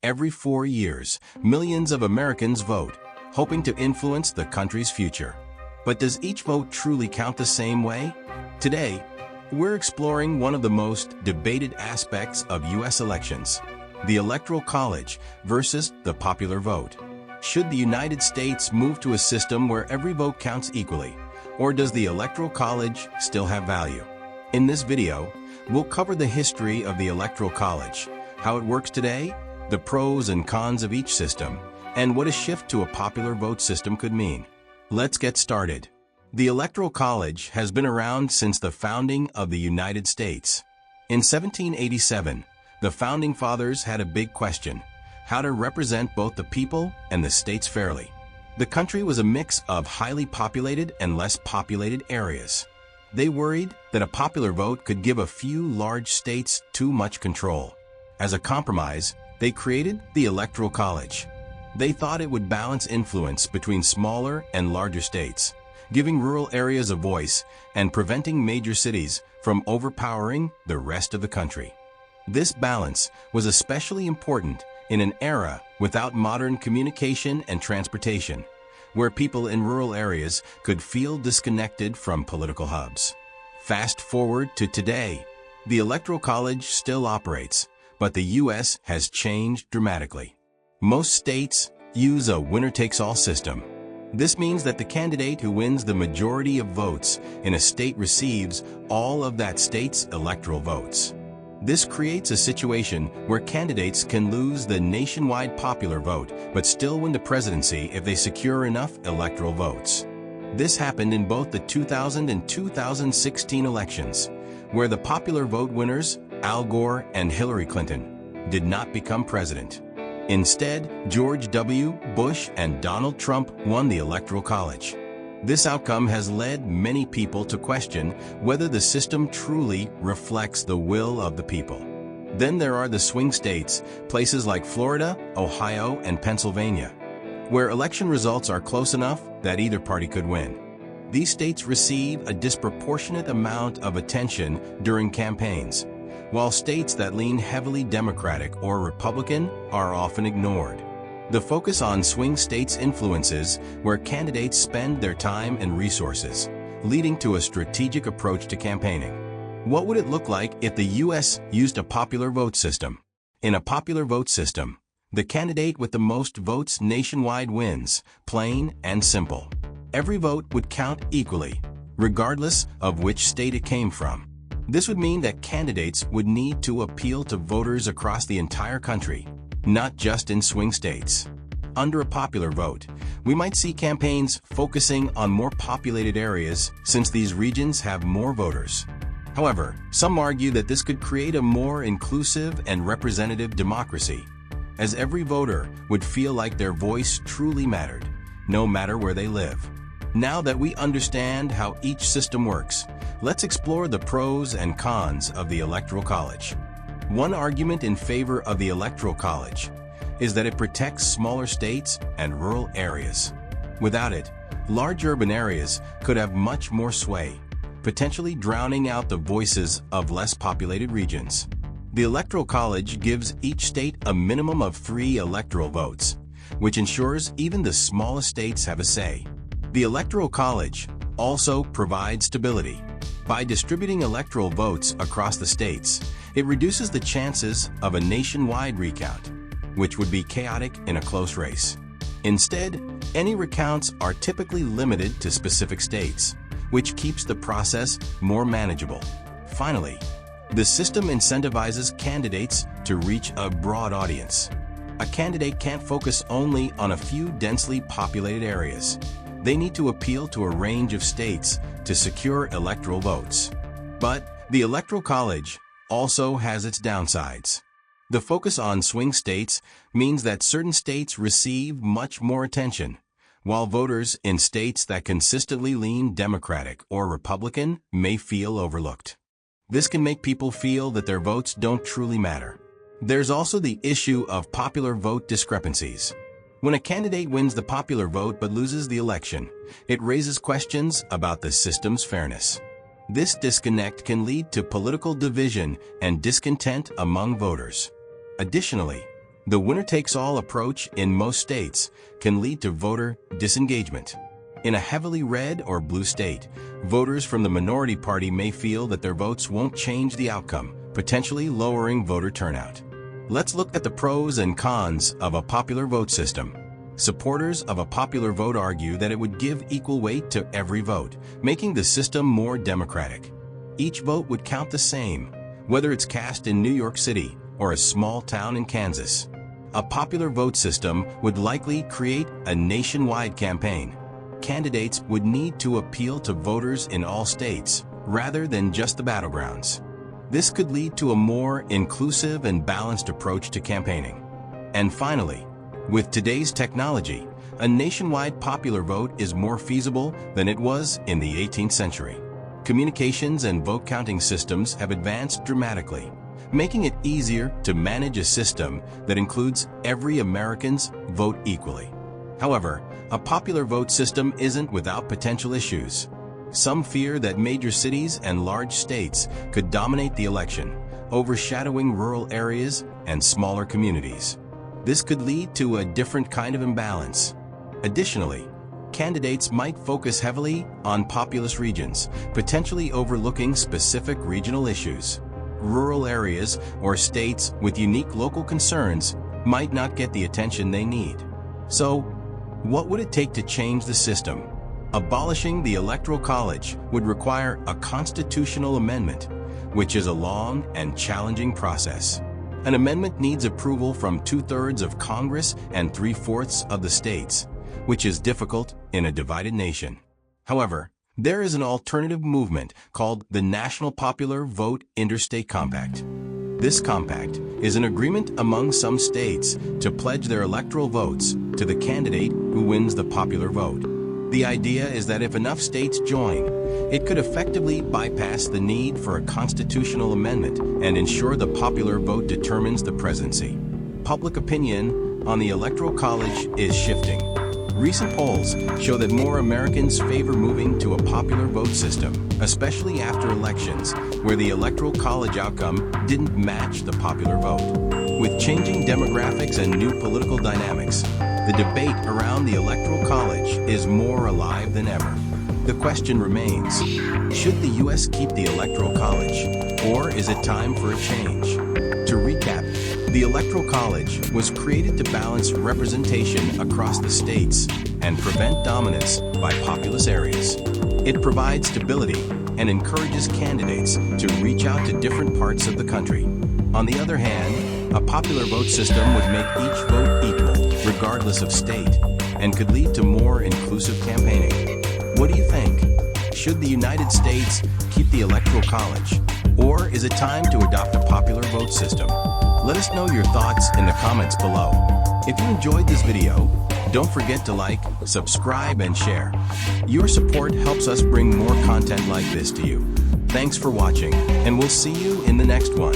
every 4 years, millions of Americans vote, hoping to influence the country's future. But does each vote truly count the same way? Today, we're exploring one of the most debated aspects of U.S. elections, the Electoral College versus the popular vote. Should the United States move to a system where every vote counts equally, or does the Electoral College still have value? In this video, we'll cover the history of the Electoral College, how it works today, the pros and cons of each system, and what a shift to a popular vote system could mean. Let's get started. The Electoral College has been around since the founding of the United States. In 1787, the Founding Fathers had a big question: how to represent both the people and the states fairly. The country was a mix of highly populated and less populated areas. They worried that a popular vote could give a few large states too much control. As a compromise, they created the Electoral College. They thought it would balance influence between smaller and larger states, giving rural areas a voice and preventing major cities from overpowering the rest of the country. This balance was especially important in an era without modern communication and transportation, where people in rural areas could feel disconnected from political hubs. Fast forward to today, the Electoral College still operates, but the U.S. has changed dramatically. Most states use a winner-takes-all system. This means that the candidate who wins the majority of votes in a state receives all of that state's electoral votes. This creates a situation where candidates can lose the nationwide popular vote but still win the presidency if they secure enough electoral votes. This happened in both the 2000 and 2016 elections, where the popular vote winners, Al Gore and Hillary Clinton, did not become president. Instead, George W. Bush and Donald Trump won the Electoral College. This outcome has led many people to question whether the system truly reflects the will of the people. Then there are the swing states, places like Florida, Ohio, and Pennsylvania, where election results are close enough that either party could win. These states receive a disproportionate amount of attention during campaigns, while states that lean heavily Democratic or Republican are often ignored. The focus on swing states influences where candidates spend their time and resources, leading to a strategic approach to campaigning. What would it look like if the U.S. used a popular vote system? In a popular vote system, the candidate with the most votes nationwide wins, plain and simple. Every vote would count equally, regardless of which state it came from. This would mean that candidates would need to appeal to voters across the entire country, not just in swing states. Under a popular vote, we might see campaigns focusing on more populated areas since these regions have more voters. However, some argue that this could create a more inclusive and representative democracy, as every voter would feel like their voice truly mattered, no matter where they live. Now that we understand how each system works, let's explore the pros and cons of the Electoral College. One argument in favor of the Electoral College is that it protects smaller states and rural areas. Without it, large urban areas could have much more sway, potentially drowning out the voices of less populated regions. The Electoral College gives each state a minimum of 3 electoral votes, which ensures even the smallest states have a say. The Electoral College also provides stability. By distributing electoral votes across the states, it reduces the chances of a nationwide recount, which would be chaotic in a close race. Instead, any recounts are typically limited to specific states, which keeps the process more manageable. Finally, the system incentivizes candidates to reach a broad audience. A candidate can't focus only on a few densely populated areas. They need to appeal to a range of states to secure electoral votes. But the Electoral College also has its downsides. The focus on swing states means that certain states receive much more attention, while voters in states that consistently lean Democratic or Republican may feel overlooked. This can make people feel that their votes don't truly matter. There's also the issue of popular vote discrepancies. When a candidate wins the popular vote but loses the election, it raises questions about the system's fairness. This disconnect can lead to political division and discontent among voters. Additionally, The winner-takes-all approach in most states can lead to voter disengagement. In a heavily red or blue state, voters from the minority party may feel that their votes won't change the outcome, potentially lowering voter turnout. Let's look at the pros and cons of a popular vote system. Supporters of a popular vote argue that it would give equal weight to every vote, making the system more democratic. Each vote would count the same, whether it's cast in New York City or a small town in Kansas. A popular vote system would likely create a nationwide campaign. Candidates would need to appeal to voters in all states, rather than just the battlegrounds. This could lead to a more inclusive and balanced approach to campaigning. And finally, with today's technology, a nationwide popular vote is more feasible than it was in the 18th century. Communications and vote counting systems have advanced dramatically, making it easier to manage a system that includes every American's vote equally. However, a popular vote system isn't without potential issues. Some fear that major cities and large states could dominate the election, overshadowing rural areas and smaller communities. This could lead to a different kind of imbalance. Additionally, candidates might focus heavily on populous regions, potentially overlooking specific regional issues. Rural areas or states with unique local concerns might not get the attention they need. So, what would it take to change the system? Abolishing the Electoral College would require a constitutional amendment, which is a long and challenging process. An amendment needs approval from 2/3 of Congress and 3/4 of the states, which is difficult in a divided nation. However, there is an alternative movement called the National Popular Vote Interstate Compact. This compact is an agreement among some states to pledge their electoral votes to the candidate who wins the popular vote. The idea is that if enough states join, it could effectively bypass the need for a constitutional amendment and ensure the popular vote determines the presidency. Public opinion on the Electoral College is shifting. Recent polls show that more Americans favor moving to a popular vote system, especially after elections where the Electoral College outcome didn't match the popular vote. With changing demographics and new political dynamics, the debate around the Electoral College is more alive than ever. The question remains, should the U.S. keep the Electoral College, or is it time for a change? To recap, the Electoral College was created to balance representation across the states and prevent dominance by populous areas. It provides stability and encourages candidates to reach out to different parts of the country. On the other hand, a popular vote system would make each vote equal, regardless of state, and could lead to more inclusive campaigning. What do you think? Should the United States keep the Electoral College, or is it time to adopt a popular vote system? Let us know your thoughts in the comments below. If you enjoyed this video, don't forget to like, subscribe, and share. Your support helps us bring more content like this to you. Thanks for watching, and we'll see you in the next one.